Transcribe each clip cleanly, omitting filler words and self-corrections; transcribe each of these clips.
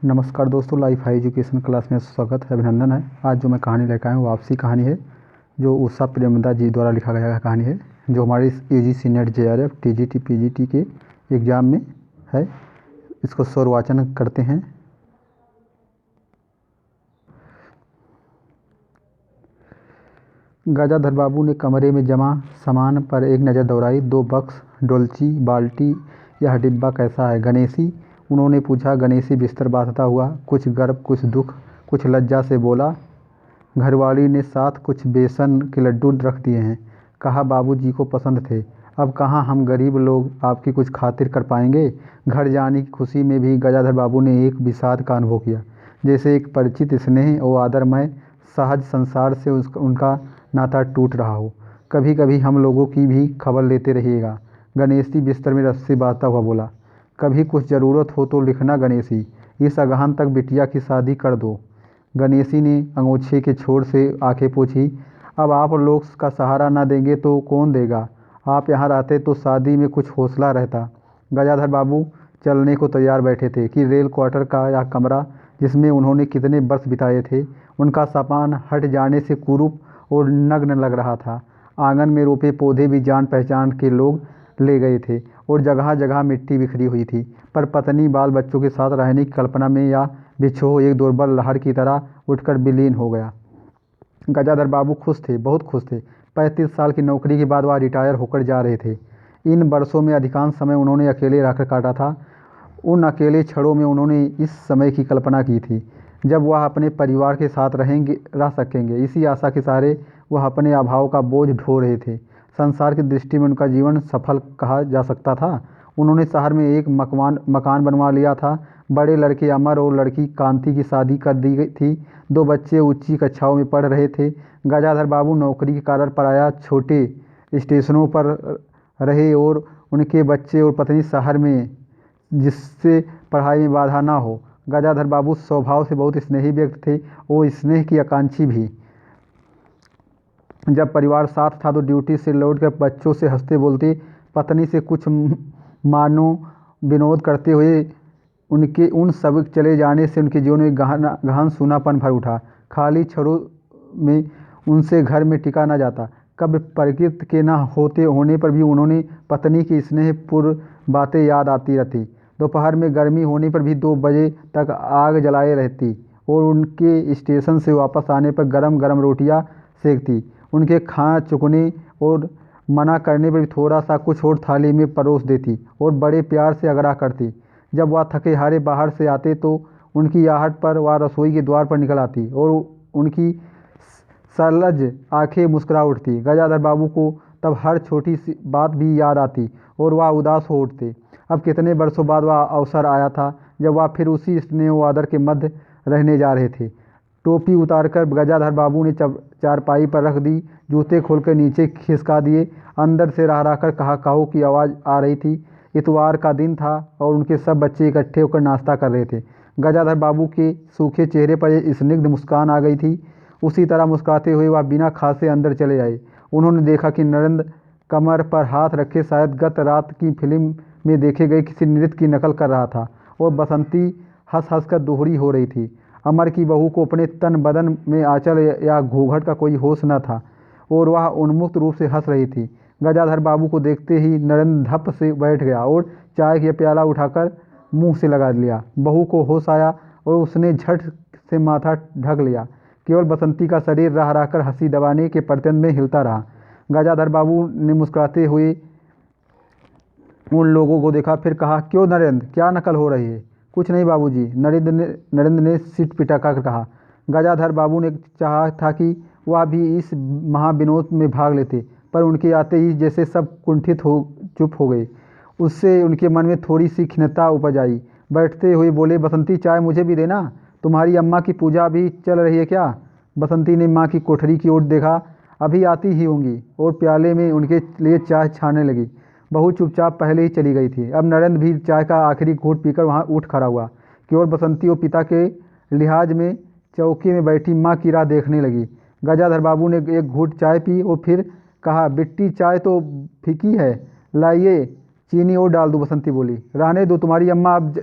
नमस्कार दोस्तों, life high education class में स्वागत है, अभिनंदन है। आज जो मैं कहानी लेकर आया हूँ वापसी कहानी है, जो उषा प्रेमदा जी द्वारा लिखा गया कहानी है, जो हमारी UGC net JRF TGT PGT के एग्ज़ाम में है। इसको स्वरवाचन करते हैं। गजाधर बाबू ने कमरे में जमा सामान पर एक नज़र दौड़ाई। 2 बक्स, डोलची, बाल्टी, यह डिब्बा कैसा है गणेशी? उन्होंने पूछा। गणेशी बिस्तर बांधता हुआ कुछ गर्व, कुछ दुख, कुछ लज्जा से बोला। घरवाली ने साथ कुछ बेसन के लड्डू रख दिए हैं। कहा बाबूजी को पसंद थे। अब कहाँ हम गरीब लोग आपकी कुछ खातिर कर पाएंगे। घर जाने की खुशी में भी गजाधर बाबू ने एक विषाद का अनुभव किया, जैसे एक परिचित स्नेह और आदरमय सहज संसार से उनका नाता टूट रहा हो। कभी कभी हम लोगों की भी खबर लेते रहिएगा, गणेशी बिस्तर में रस्सी बांधता हुआ बोला। कभी कुछ ज़रूरत हो तो लिखना गणेशी, इस अगहन तक बिटिया की शादी कर दो। गणेशी ने अंगोछे के छोर से आंखें पोंछी। अब आप लोग का सहारा ना देंगे तो कौन देगा? आप यहाँ रहते तो शादी में कुछ हौसला रहता। गजाधर बाबू चलने को तैयार बैठे थे कि रेल क्वार्टर का यह कमरा, जिसमें उन्होंने कितने वर्ष बिताए थे, उनका सामान हट जाने से कुरूप और नग्न लग रहा था। आंगन में रोपे पौधे भी जान पहचान के लोग ले गए थे और जगह जगह मिट्टी बिखरी हुई थी, पर पत्नी बाल बच्चों के साथ रहने की कल्पना में या बिछोह एक दुर्बल लहर की तरह उठकर विलीन हो गया। गजाधर बाबू खुश थे, बहुत खुश थे। 35 साल की नौकरी के बाद वह रिटायर होकर जा रहे थे। इन वर्षों में अधिकांश समय उन्होंने अकेले रहकर काटा था। उन अकेले क्षणों में उन्होंने इस समय की कल्पना की थी जब वह अपने परिवार के साथ रह सकेंगे। इसी आशा के सहारे वह अपने अभाव का बोझ ढो रहे थे। संसार की दृष्टि में उनका जीवन सफल कहा जा सकता था। उन्होंने शहर में एक मकान बनवा लिया था। बड़े लड़के अमर और लड़की कांति की शादी कर दी गई थी। 2 बच्चे ऊंची कक्षाओं में पढ़ रहे थे। गजाधर बाबू नौकरी के कारण पराया छोटे स्टेशनों पर रहे और उनके बच्चे और पत्नी शहर में, जिससे पढ़ाई में बाधा ना हो। गजाधर बाबू स्वभाव से बहुत स्नेही व्यक्ति थे और स्नेह की आकांक्षी भी। जब परिवार साथ था तो ड्यूटी से लौटकर बच्चों से हंसते बोलते, पत्नी से कुछ मानो विनोद करते हुए उनके उन सब चले जाने से उनके जीवन में गहन सूनापन भर उठा। खाली क्षणों में उनसे घर में टिका न जाता। कब प्रकृति के न होने पर भी उन्होंने पत्नी की स्नेहपूर्ण बातें याद आती रहती। दोपहर में गर्मी होने पर भी 2 बजे तक आग जलाए रहती और उनके स्टेशन से वापस आने पर गरम गरम रोटियां सेकती। उनके खा चुकने और मना करने पर भी थोड़ा सा कुछ और थाली में परोस देती और बड़े प्यार से आग्रह करती। जब वह थके हारे बाहर से आते तो उनकी आहट पर वह रसोई के द्वार पर निकल आती और उनकी सलज आंखें मुस्कुरा उठती। गजाधर बाबू को तब हर छोटी सी बात भी याद आती और वह उदास हो उठते। अब कितने वर्षों बाद वह अवसर आया था जब वह फिर उसी स्नेह व आदर के मध्य रहने जा रहे थे। टोपी उतारकर गजाधर बाबू ने चारपाई पर रख दी, जूते खोलकर नीचे खिसका दिए। अंदर से रह रहकर कहा काहू की आवाज़ आ रही थी। इतवार का दिन था और उनके सब बच्चे इकट्ठे होकर नाश्ता कर रहे थे। गजाधर बाबू के सूखे चेहरे पर एक स्निग्ध मुस्कान आ गई थी। उसी तरह मुस्कुराते हुए वह बिना खासे अंदर चले आए। उन्होंने देखा कि नरेंद्र कमर पर हाथ रखे शायद गत रात की फिल्म में देखे गए किसी नृत्य की नकल कर रहा था और बसंती हंस हंस कर दोहरी हो रही थी। अमर की बहू को अपने तन बदन में आंचल या घूंघट का कोई होश न था और वह उन्मुक्त रूप से हंस रही थी। गजाधर बाबू को देखते ही नरेंद्र धप से बैठ गया और चाय का प्याला उठाकर मुंह से लगा लिया। बहू को होश आया और उसने झट से माथा ढक लिया। केवल बसंती का शरीर रह रहकर हंसी दबाने के प्रत्यंत में हिलता रहा। गजाधर बाबू ने मुस्कुराते हुए उन लोगों को देखा, फिर कहा, क्यों नरेंद्र, क्या नकल हो रही है? कुछ नहीं बाबूजी, नरेंद्र ने सिट पिटाकर कहा। गजाधर बाबू ने चाहा था कि वह भी इस महाविनोद में भाग लेते, पर उनके आते ही जैसे सब कुंठित हो चुप हो गए। उससे उनके मन में थोड़ी सी खिन्नता उपज आई। बैठते हुए बोले, बसंती चाय मुझे भी देना। तुम्हारी अम्मा की पूजा भी चल रही है क्या? बसंती ने माँ की कोठरी की ओर देखा। अभी आती ही होंगी और प्याले में उनके लिए चाय छानने लगी। बहू चुपचाप पहले ही चली गई थी। अब नरेंद्र भी चाय का आखिरी घूंट पीकर वहाँ उठ खड़ा हुआ। केवल बसंती और पिता के लिहाज में चौकी में बैठी माँ की राह देखने लगी। गजाधर बाबू ने एक घूंट चाय पी और फिर कहा, बिट्टी चाय तो फीकी है, लाइए चीनी और डाल दूँ? बसंती बोली। रहने दो, तुम्हारी अम्मा अब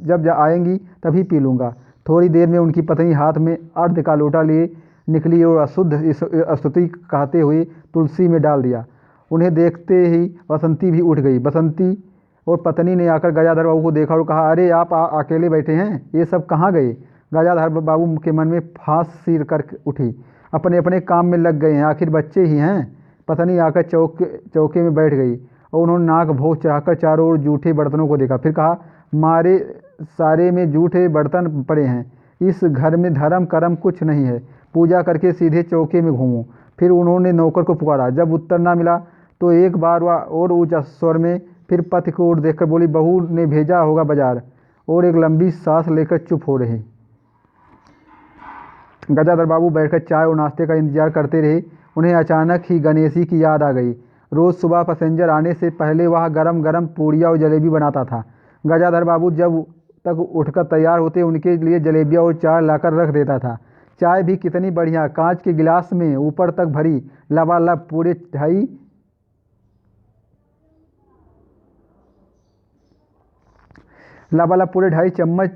जब आएंगी तभी पी लूँगा। थोड़ी देर में उनकी पत्नी हाथ में अर्ध का लोटा लिए निकली और अशुद्ध स्तुति कहते हुए तुलसी में डाल दिया। उन्हें देखते ही बसंती भी उठ गई। बसंती और पत्नी ने आकर गजाधर बाबू को देखा और कहा, अरे आप अकेले बैठे हैं, ये सब कहाँ गए? गजाधर बाबू के मन में फांस सी कर उठी। अपने अपने काम में लग गए हैं, आखिर बच्चे ही हैं। पत्नी आकर चौके में बैठ गई और उन्होंने नाक भों चढ़ाकर चारों ओर जूठे बर्तनों को देखा। फिर कहा, मारे सारे में जूठे बर्तन पड़े हैं, इस घर में धर्म कर्म कुछ नहीं है, पूजा करके सीधे चौके में घूमो। फिर उन्होंने नौकर को पुकारा। जब उत्तर ना मिला तो एक बार वह और ऊंचा स्वर में फिर पति को ओर देखकर बोली, बहू ने भेजा होगा बाजार। और एक लंबी सांस लेकर चुप हो रहे। गजाधर बाबू बैठकर चाय और नाश्ते का इंतजार करते रहे। उन्हें अचानक ही गणेशी की याद आ गई। रोज़ सुबह पैसेंजर आने से पहले वह गरम गरम पूड़ियाँ और जलेबी बनाता था। गजाधर बाबू जब तक उठकर तैयार होते उनके लिए जलेबियाँ और चाय लाकर रख देता था। चाय भी कितनी बढ़िया, कांच के गिलास में ऊपर तक भरी, लबालब पूरे ढाई चम्मच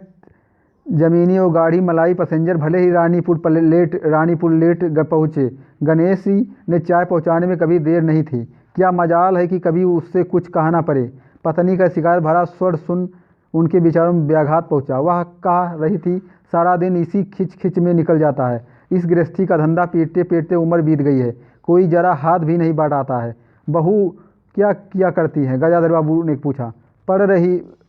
जमीनी और गाढ़ी मलाई। पैसेंजर भले ही रानीपुर लेट पहुँचे, गणेशी ने चाय पहुँचाने में कभी देर नहीं थी। क्या मजाल है कि कभी उससे कुछ कहना पड़े। पत्नी का शिकायत भरा स्वर सुन उनके विचारों में व्याघात पहुँचा। वह कह रही थी, सारा दिन इसी खिच में निकल जाता है। इस गृहस्थी का धंधा पीटते पीटते उम्र बीत गई है, कोई जरा हाथ भी नहीं बटाता है। बहू क्या किया करती हैं? गजाधर बाबू ने पूछा।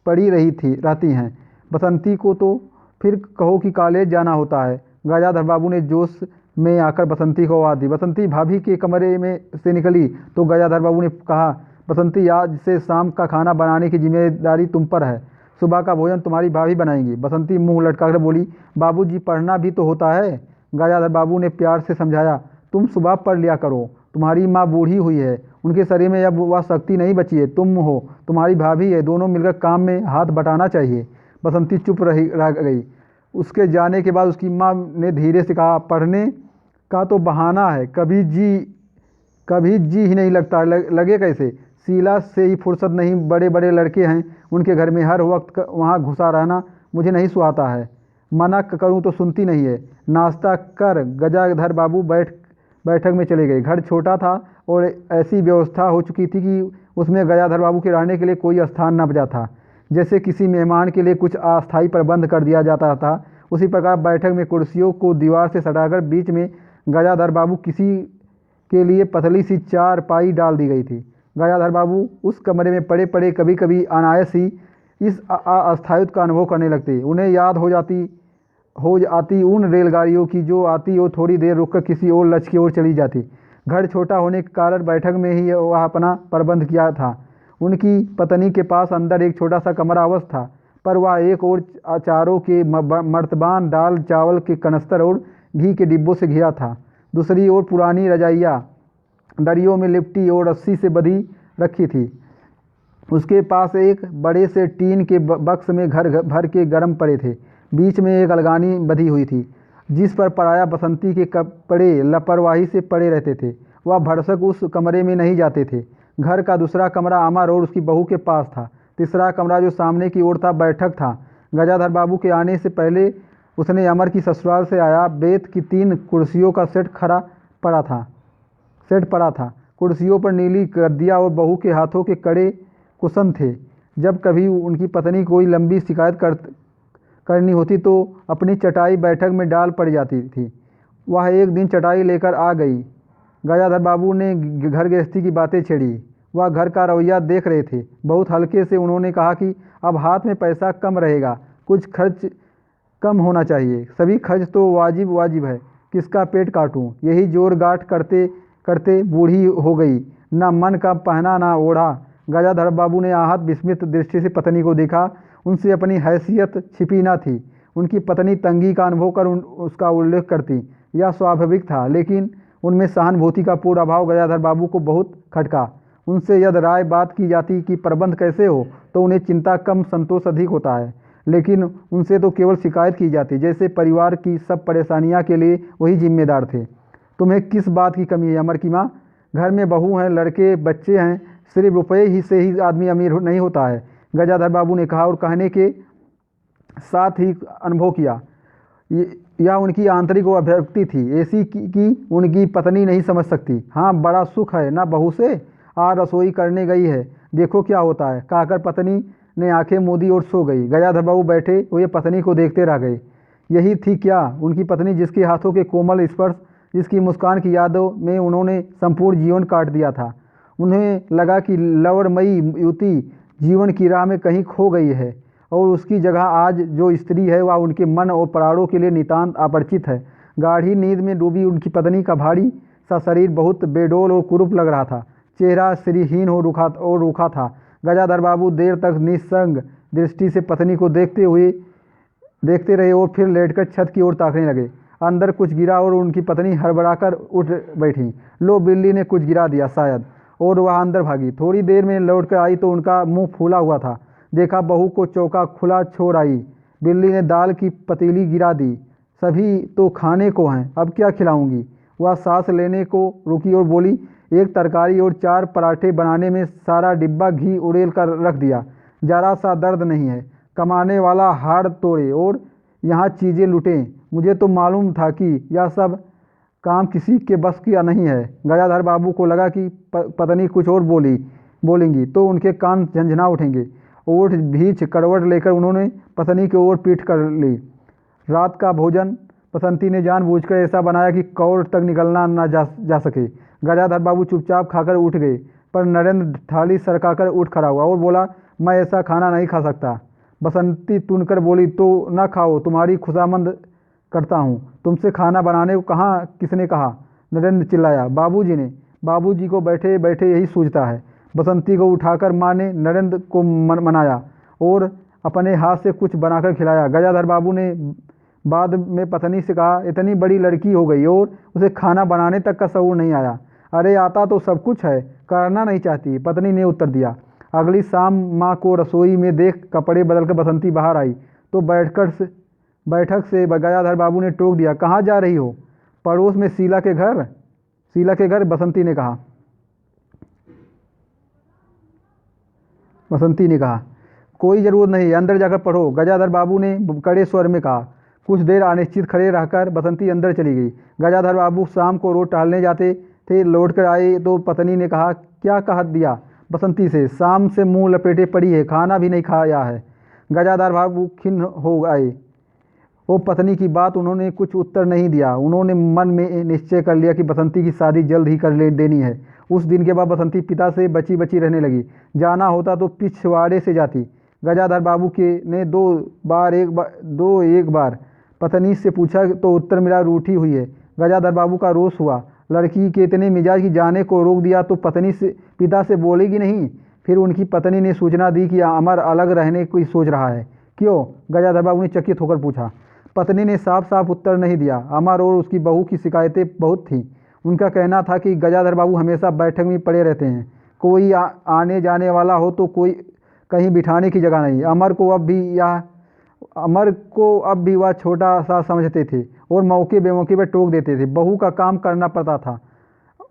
पड़ी रहती हैं। बसंती को तो फिर कहो कि कॉलेज जाना होता है। गजाधर बाबू ने जोश में आकर बसंती को आवाज़ दी। बसंती भाभी के कमरे में से निकली तो गजाधर बाबू ने कहा, बसंती आज से शाम का खाना बनाने की जिम्मेदारी तुम पर है, सुबह का भोजन तुम्हारी भाभी बनाएंगी। बसंती मुंह लटकाकर बोली, बाबूजी पढ़ना भी तो होता है। गजाधर बाबू ने प्यार से समझाया, तुम सुबह पढ़ लिया करो, तुम्हारी माँ बूढ़ी हुई है, उनके शरीर में अब वह शक्ति नहीं बची है। तुम हो, तुम्हारी भाभी है, दोनों मिलकर काम में हाथ बटाना चाहिए। बसंती चुप रह गई। उसके जाने के बाद उसकी माँ ने धीरे से कहा, पढ़ने का तो बहाना है, कभी जी ही नहीं लगता। लगे कैसे? शीला से ही फुर्सत नहीं, बड़े बड़े लड़के हैं उनके घर में, हर वक्त वहाँ घुसा रहना मुझे नहीं सुहाता है। मना करूँ तो सुनती नहीं है। नाश्ता कर। गजाधर बाबू बैठक में चले गए। घर छोटा था और ऐसी व्यवस्था हो चुकी थी कि उसमें गजाधर बाबू के रहने के लिए कोई स्थान न बचा था। जैसे किसी मेहमान के लिए कुछ अस्थायी प्रबंध कर दिया जाता था, उसी प्रकार बैठक में कुर्सियों को दीवार से सटाकर बीच में गजाधर बाबू किसी के लिए पतली सी चारपाई डाल दी गई थी। गजाधर बाबू उस कमरे में पड़े पड़े कभी कभी अनायास ही इस अस्थायित्व का अनुभव करने लगते। उन्हें याद हो आती उन रेलगाड़ियों की जो आती और थोड़ी देर रुककर किसी और लक्ष्य की ओर चली जाती। घर छोटा होने के कारण बैठक में ही वह अपना प्रबंध किया था। उनकी पत्नी के पास अंदर एक छोटा सा कमरा अवश्य था, पर वह एक और अचारों के मर्तबान, दाल चावल के कनस्तर और घी के डिब्बों से घिरा था। दूसरी ओर पुरानी रजाइयाँ दरियों में लिपटी और रस्सी से बंधी रखी थी। उसके पास एक बड़े से टीन के बक्स में घर भर के गर्म पड़े थे। बीच में एक अलगानी बंधी हुई थी, जिस पर पराया बसंती के कपड़े लापरवाही से पड़े रहते थे। वह भरसक उस कमरे में नहीं जाते थे। घर का दूसरा कमरा अमर और उसकी बहू के पास था। तीसरा कमरा जो सामने की ओर था, बैठक था। गजाधर बाबू के आने से पहले उसने अमर की ससुराल से आया बेत की 3 कुर्सियों का सेट पड़ा था। कुर्सियों पर नीली गद्दियाँ और बहू के हाथों के कड़े कुशन थे। जब कभी उनकी पत्नी कोई लंबी शिकायत करनी होती तो अपनी चटाई बैठक में डाल पड़ जाती थी। वह एक दिन चटाई लेकर आ गई। गजाधर बाबू ने घर गृहस्थी की बातें छेड़ी। वह घर का रवैया देख रहे थे। बहुत हल्के से उन्होंने कहा कि अब हाथ में पैसा कम रहेगा, कुछ खर्च कम होना चाहिए। सभी खर्च तो वाजिब है, किसका पेट काटूं? यही जोर गांठ करते करते बूढ़ी हो गई, न मन का पहना न ओढ़ा। गजाधर बाबू ने आहत विस्मित दृष्टि से पत्नी को देखा। उनसे अपनी हैसियत छिपी न थी। उनकी पत्नी तंगी का अनुभव कर उसका उल्लेख करती, यह स्वाभाविक था, लेकिन उनमें सहानुभूति का पूर्ण अभाव गजाधर बाबू को बहुत खटका। उनसे यदि राय बात की जाती कि प्रबंध कैसे हो, तो उन्हें चिंता कम संतोष अधिक होता है, लेकिन उनसे तो केवल शिकायत की जाती, जैसे परिवार की सब परेशानियां के लिए वही जिम्मेदार थे। तुम्हें किस बात की कमी है अमर की माँ? घर में बहू हैं, लड़के बच्चे हैं, सिर्फ रुपये ही से ही आदमी अमीर नहीं होता है, गजाधर बाबू ने कहा और कहने के साथ ही अनुभव किया। यह उनकी आंतरिक अभिव्यक्ति थी, ऐसी कि उनकी पत्नी नहीं समझ सकती। हाँ, बड़ा सुख है ना बहू से, आज रसोई करने गई है, देखो क्या होता है, कहकर पत्नी ने आंखें मूंदी और सो गई। गजाधर बाबू बैठे हुए पत्नी को देखते रह गए। यही थी क्या उनकी पत्नी, जिसके हाथों के कोमल स्पर्श, जिसकी मुस्कान की यादों में उन्होंने संपूर्ण जीवन काट दिया था। उन्हें लगा कि लवणमयी युवती जीवन की राह में कहीं खो गई है और उसकी जगह आज जो स्त्री है वह उनके मन और प्राणों के लिए नितांत अपरिचित है। गाढ़ी नींद में डूबी उनकी पत्नी का भारी सा शरीर बहुत बेडोल और कुरूप लग रहा था, चेहरा श्रीहीन हो रूखा था। गजाधर बाबू देर तक निस्संग दृष्टि से पत्नी को देखते रहे और फिर लेटकर छत की ओर ताकने लगे। अंदर कुछ गिरा और उनकी पत्नी हड़बड़ाकर उठ बैठी। लो, बिल्ली ने कुछ गिरा दिया शायद, और वह अंदर भागी। थोड़ी देर में लौटकर आई तो उनका मुंह फूला हुआ था। देखा बहू को चौका खुला छोड़ आई। बिल्ली ने दाल की पतीली गिरा दी। सभी तो खाने को हैं, अब क्या खिलाऊंगी। वह सांस लेने को रुकी और बोली, एक तरकारी और 4 पराठे बनाने में सारा डिब्बा घी उड़ेल कर रख दिया। जरा सा दर्द नहीं है, कमाने वाला हाड़ तोड़े और यहाँ चीज़ें लुटें। मुझे तो मालूम था कि यह सब काम किसी के बस की नहीं है। गजाधर बाबू को लगा कि पत्नी कुछ और बोलेंगी तो उनके कान झंझना उठेंगे। ओठ भींच करवट लेकर उन्होंने पत्नी की ओर पीठ कर ली। रात का भोजन बसंती ने जानबूझकर ऐसा बनाया कि कौर तक निकलना न जा सके। गजाधर बाबू चुपचाप खाकर उठ गए, पर नरेंद्र थाली सरकाकर उठ खड़ा हुआ और बोला, मैं ऐसा खाना नहीं खा सकता। बसंती तुनकर बोली, तो न खाओ, तुम्हारी खुशामंद करता हूँ। तुमसे खाना बनाने को कहाँ किसने कहा? नरेंद्र चिल्लाया। बाबूजी ने। बाबूजी को बैठे बैठे यही सूझता है। बसंती को उठाकर माँ ने नरेंद्र को मनाया और अपने हाथ से कुछ बनाकर खिलाया। गजाधर बाबू ने बाद में पत्नी से कहा, इतनी बड़ी लड़की हो गई और उसे खाना बनाने तक का शऊर नहीं आया। अरे आता तो सब कुछ है, करना नहीं चाहती, पत्नी ने उत्तर दिया। अगली शाम माँ को रसोई में देख कपड़े बदलकर बसंती बाहर आई तो बैठक से गजाधर बाबू ने टोक दिया, कहाँ जा रही हो? पड़ोस में शीला के घर, बसंती ने कहा। कोई ज़रूरत नहीं, अंदर जाकर पढ़ो, गजाधर बाबू ने कड़े स्वर में कहा। कुछ देर अनिश्चित खड़े रहकर बसंती अंदर चली गई। गजाधर बाबू शाम को रोज टहलने जाते थे। लौटकर आए तो पत्नी ने कहा, क्या कह दिया बसंती से? शाम से मुंह लपेटे पड़ी है, खाना भी नहीं खाया है। गजाधर बाबू खिन्न हो आए। वो पत्नी की बात उन्होंने कुछ उत्तर नहीं दिया। उन्होंने मन में निश्चय कर लिया कि बसंती की शादी जल्द ही कर देनी है। उस दिन के बाद बसंती पिता से बची बची रहने लगी। जाना होता तो पिछवाड़े से जाती। गजाधर बाबू ने एक बार पत्नी से पूछा तो उत्तर मिला, रूठी हुई है। गजाधर बाबू का रोष हुआ। लड़की के इतने मिजाज की जाने को रोक दिया तो पिता से बोलेगी नहीं। फिर उनकी पत्नी ने सूचना दी कि अमर अलग रहने की सोच रहा है। क्यों? गजाधर बाबू ने चकित होकर पूछा। पत्नी ने साफ साफ उत्तर नहीं दिया। अमर और उसकी बहू की शिकायतें बहुत थीं। उनका कहना था कि गजाधर बाबू हमेशा बैठक में पड़े रहते हैं, कोई आने जाने वाला हो तो कोई कहीं बिठाने की जगह नहीं। अमर को अब भी वह छोटा सा समझते थे और मौके बेमौके पर टोक देते थे। बहू का काम करना पड़ता था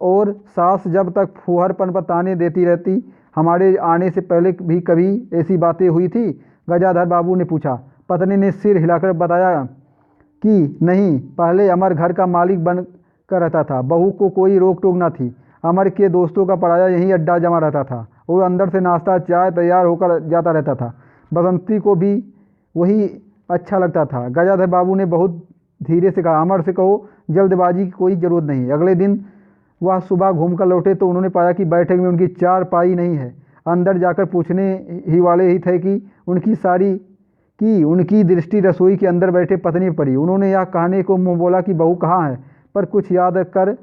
और सास जब तक फुहरपन पर ताने देती रहती। हमारे आने से पहले भी कभी ऐसी बातें हुई थी? गजाधर बाबू ने पूछा। पत्नी ने सिर हिलाकर बताया कि नहीं, पहले अमर घर का मालिक बन कर रहता था, बहू को कोई रोक टोक न थी। अमर के दोस्तों का पराया यहीं अड्डा जमा रहता था और अंदर से नाश्ता चाय तैयार होकर जाता रहता था। बसंती को भी वही अच्छा लगता था। गजाधर बाबू ने बहुत धीरे से कहा, अमर से कहो जल्दबाजी की कोई ज़रूरत नहीं। अगले दिन वह सुबह घूमकर लौटे तो उन्होंने पाया कि बैठक में उनकी चारपाई नहीं है। अंदर जाकर पूछने ही वाले ही थे कि उनकी दृष्टि रसोई के अंदर बैठे पत्नी पर पड़ी। उन्होंने यह कहने को मुंह बोला कि बहू कहाँ है, पर कुछ याद कर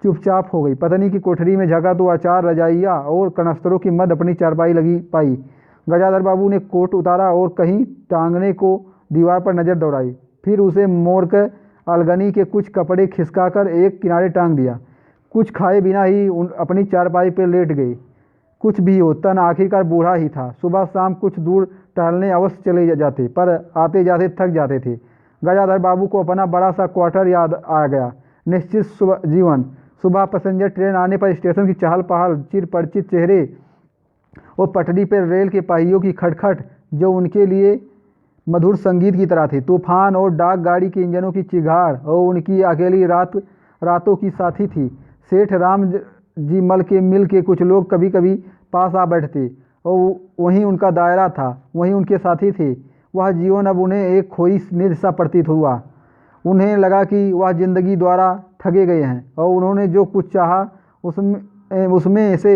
चुपचाप हो गई। पत्नी की कोठरी में झका तो अचार, रजाइया और कनस्तरों की मद अपनी चारपाई लगी पाई। गजाधर बाबू ने कोट उतारा और कहीं टांगने को दीवार पर नज़र दौड़ाई, फिर उसे मोड़कर अलगनी के कुछ कपड़े खिसकाकर एक किनारे टांग दिया। कुछ खाए बिना ही अपनी चारपाई पर लेट गई। कुछ भी हो, तन आखिरकार बूढ़ा ही था। सुबह शाम कुछ दूर टहलने अवश्य चले जाते, पर आते जाते थक जाते थे। गजाधर बाबू को अपना बड़ा सा क्वार्टर याद आ गया। निश्चित जीवन, सुबह पैसेंजर ट्रेन आने पर स्टेशन की चहल पहल, चिर परिचित चेहरे और पटरी पर रेल के पहियों की खटखट जो उनके लिए मधुर संगीत की तरह थी। तूफान और डाक गाड़ी के इंजनों की चिघाड़ और उनकी अकेली रातों की साथी थी। सेठ राम जी मल के मिल के कुछ लोग कभी कभी पास आ बैठते और वहीं उनका दायरा था, वहीं उनके साथी थे। वह जीवन अब उन्हें एक खोई निधि सा प्रतीत हुआ। उन्हें लगा कि वह जिंदगी द्वारा ठगे गए हैं और उन्होंने जो कुछ चाहा उसमें से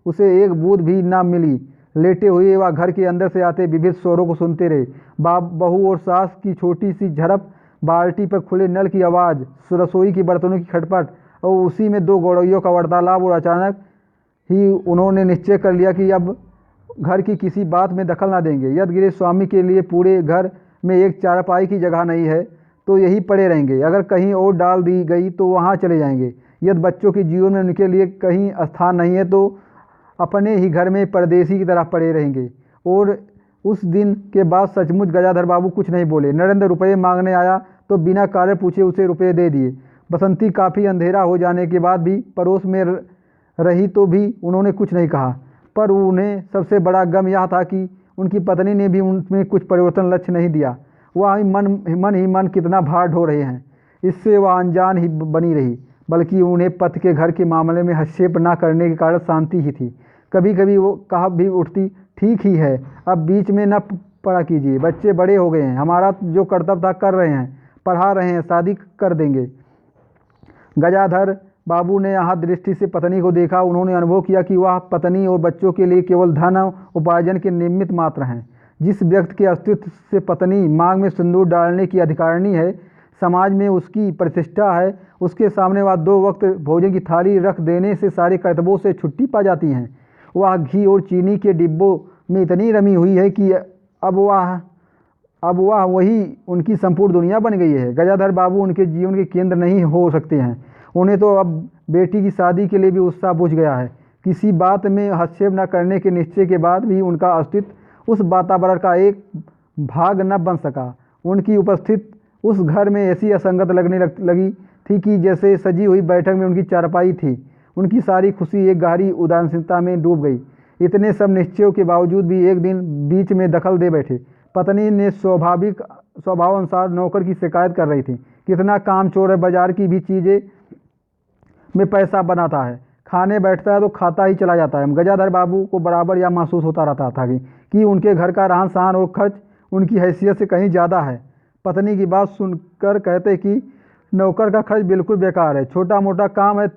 उसे एक बूंद भी ना मिली। लेटे हुए वह घर के अंदर से आते विविध स्वरों को सुनते रहे। बहू और सास की छोटी सी झड़प, बाल्टी पर खुले नल की आवाज़, रसोई की बर्तनों की खटपट और उसी में दो गौरैयों का वार्तालाप। और अचानक ही उन्होंने निश्चय कर लिया कि अब घर की किसी बात में दखल ना देंगे। यदि गिरे स्वामी के लिए पूरे घर में एक चारपाई की जगह नहीं है तो यही पड़े रहेंगे। अगर कहीं और डाल दी गई तो वहाँ चले जाएंगे। यदि बच्चों के जीवन में उनके लिए कहीं स्थान नहीं है तो अपने ही घर में परदेसी की तरह पड़े रहेंगे। और उस दिन के बाद सचमुच गजाधर बाबू कुछ नहीं बोले। नरेंद्र रुपये मांगने आया तो बिना कारण पूछे उसे रुपये दे दिए। बसंती काफ़ी अंधेरा हो जाने के बाद भी पड़ोस में रही तो भी उन्होंने कुछ नहीं कहा। पर उन्हें सबसे बड़ा गम यह था कि उनकी पत्नी ने भी उनमें कुछ परिवर्तन लक्ष्य नहीं दिया। वह मन ही मन कितना भार ढो रहे हैं, इससे वह अनजान ही बनी रही। बल्कि उन्हें पति के घर के मामले में हस्तक्षेप न करने के कारण शांति ही थी। कभी कभी वो कहा भी उठती, ठीक ही है, अब बीच में न पड़ा कीजिए, बच्चे बड़े हो गए हैं, हमारा जो कर्तव्य था कर रहे हैं, पढ़ा रहे हैं, शादी कर देंगे। गजाधर बाबू ने यहाँ दृष्टि से पत्नी को देखा। उन्होंने अनुभव किया कि वह पत्नी और बच्चों के लिए केवल धन उपार्जन के निमित्त मात्र हैं। जिस व्यक्ति के अस्तित्व से पत्नी मांग में सिंदूर डालने की अधिकारिणी है, समाज में उसकी प्रतिष्ठा है, उसके सामने वह 2 वक्त भोजन की थाली रख देने से सारे कर्तव्यों से छुट्टी पा जाती हैं। वह घी और चीनी के डिब्बों में इतनी रमी हुई है कि अब वह वही उनकी संपूर्ण दुनिया बन गई है। गजाधर बाबू उनके जीवन के केंद्र नहीं हो सकते हैं। उन्हें तो अब बेटी की शादी के लिए भी उत्साह बुझ गया है। किसी बात में हस्तक्षेप न करने के निश्चय के बाद भी उनका अस्तित्व उस वातावरण का एक भाग न बन सका। उनकी उपस्थिति उस घर में ऐसी असंगत लगने लगी थी कि जैसे सजी हुई बैठक में उनकी चारपाई थी। उनकी सारी खुशी एक गहरी उदासीनता में डूब गई। इतने सब निश्चयों के बावजूद भी एक दिन बीच में दखल दे बैठे। पत्नी ने स्वभाव अनुसार नौकर की शिकायत कर रही थी, कितना काम चोर है, बाजार की भी चीज़ें में पैसा बनाता है, खाने बैठता है तो खाता ही चला जाता है। गजाधर बाबू को बराबर यह महसूस होता रहता था कि उनके घर का रहन सहन और खर्च उनकी हैसियत से कहीं ज़्यादा है। पत्नी की बात सुनकर कहते कि नौकर का खर्च बिल्कुल बेकार है, छोटा मोटा काम है,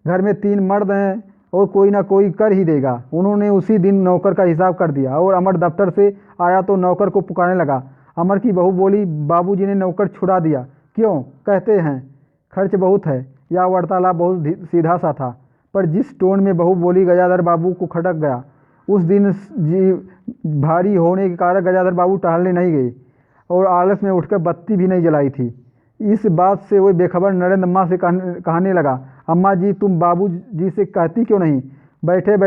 घर में 3 मर्द हैं और कोई ना कोई कर ही देगा। उन्होंने उसी दिन नौकर का हिसाब कर दिया और अमर दफ्तर से आया तो नौकर को पुकारने लगा। अमर की बहू बोली, बाबूजी ने नौकर छुड़ा दिया। क्यों? कहते हैं खर्च बहुत है। यह वार्तालाप बहुत सीधा सा था, पर जिस टोन में बहू बोली गजाधर बाबू को खटक गया। उस दिन भारी होने के कारण गजाधर बाबू टहलने नहीं गए और आलस में उठकर बत्ती भी नहीं जलाई थी। इस बात से वो बेखबर नरेंद्र अम्मा से कहने लगा, अम्मा जी तुम बाबू जी से कहती क्यों नहीं? बैठे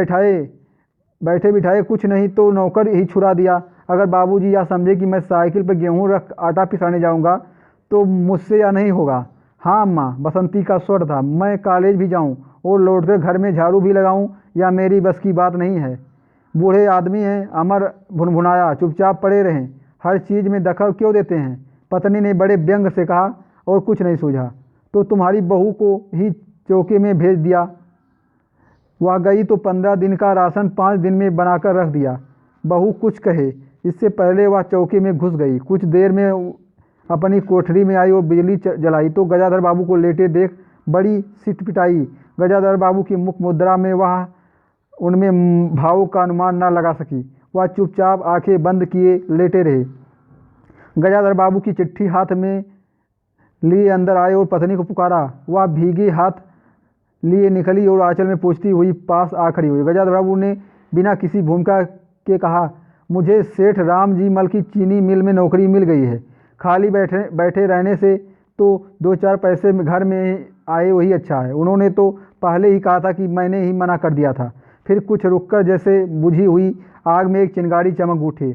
बिठाए कुछ नहीं तो नौकर ही छुड़ा दिया। अगर बाबूजी यह समझे कि मैं साइकिल पर गेहूं रख आटा पिसाने जाऊंगा तो मुझसे यह नहीं होगा। हाँ अम्मा, बसंती का स्वर था, मैं कॉलेज भी जाऊं और लौटकर घर में झाड़ू भी लगाऊं, या मेरी बस की बात नहीं है। बूढ़े आदमी हैं, अमर भुनभुनाया, चुपचाप पड़े रहें, हर चीज़ में दखल क्यों देते हैं? पत्नी ने बड़े व्यंग से कहा और कुछ नहीं सूझा तो तुम्हारी बहू को ही चौके में भेज दिया। वह गई तो 15 दिन का राशन 5 दिन में बनाकर रख दिया। बहू कुछ कहे इससे पहले वह चौके में घुस गई। कुछ देर में अपनी कोठरी में आई और बिजली जलाई तो गजाधर बाबू को लेटे देख बड़ी सिटपिटाई। गजाधर बाबू की मुख मुद्रा में वह उनमें भाव का अनुमान न लगा सकी। वह चुपचाप आंखें बंद किए लेटे रहे। गजाधर बाबू की चिट्ठी हाथ में लिए अंदर आए और पत्नी को पुकारा। वह भीगे हाथ लिए निकली और आंचल में पूछती हुई पास आ खड़ी हुई। गजाधर बाबू ने बिना किसी भूमिका के कहा, मुझे सेठ राम जी मल की चीनी मिल में नौकरी मिल गई है। खाली बैठे रहने से तो 2-4 पैसे घर में आए वही अच्छा है। उन्होंने तो पहले ही कहा था कि मैंने ही मना कर दिया था। फिर कुछ रुककर जैसे बुझी हुई आग में एक चिंगारी चमक उठे।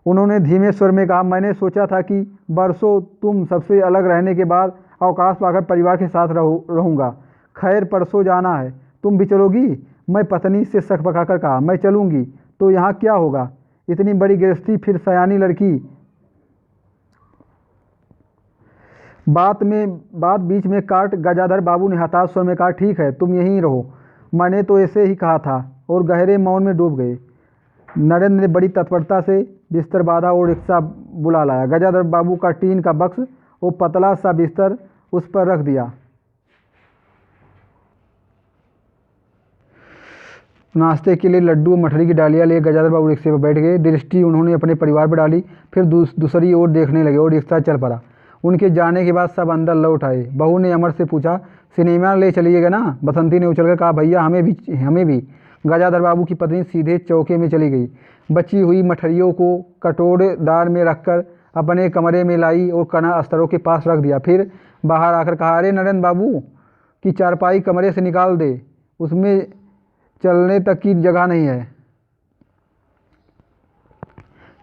उन्होंने धीमे स्वर में कहा, मैंने सोचा था कि बरसों तुम सबसे अलग रहने के बाद अवकाश पाकर परिवार के साथ रहूँगा। खैर परसों जाना है, तुम भी चलोगी? मैं पत्नी से शक पकाकर कहा, मैं चलूँगी तो यहाँ क्या होगा, इतनी बड़ी गृहस्थी, फिर सयानी लड़की। बात बीच में काट गजाधर बाबू ने हताश स्वर में कहा, ठीक है तुम यहीं रहो, मैंने तो ऐसे ही कहा था, और गहरे मौन में डूब गए। नरेंद्र ने बड़ी तत्परता से बिस्तर बांधा और रिक्शा बुला लाया। गजाधर बाबू का टीन का बक्स और पतला सा बिस्तर उस पर रख दिया। नाश्ते के लिए लड्डू और मठरी की डालियाँ ले गजाधर बाबू रिक्शे पर बैठ गए। दृष्टि उन्होंने अपने परिवार पर डाली, फिर दूसरी ओर देखने लगे और रिक्शा चल पड़ा। उनके जाने के बाद सब अंदर लौट आए। बहू ने अमर से पूछा, सिनेमा ले चलिएगा ना? बसंती ने उछलकर कहा, भैया हमें भी। गजाधर बाबू की पत्नी सीधे चौके में चली गई, बची हुई मठरियों को कटोरेदार में रखकर अपने कमरे में लाई और कना अस्तरों के पास रख दिया। फिर बाहर आकर कहा, अरे नरेंद्र बाबू की चारपाई कमरे से निकाल दे, उसमें चलने तक की जगह नहीं है।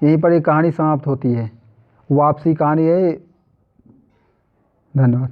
यहीं पर एक कहानी समाप्त होती है। वापसी कहानी है। धन्यवाद।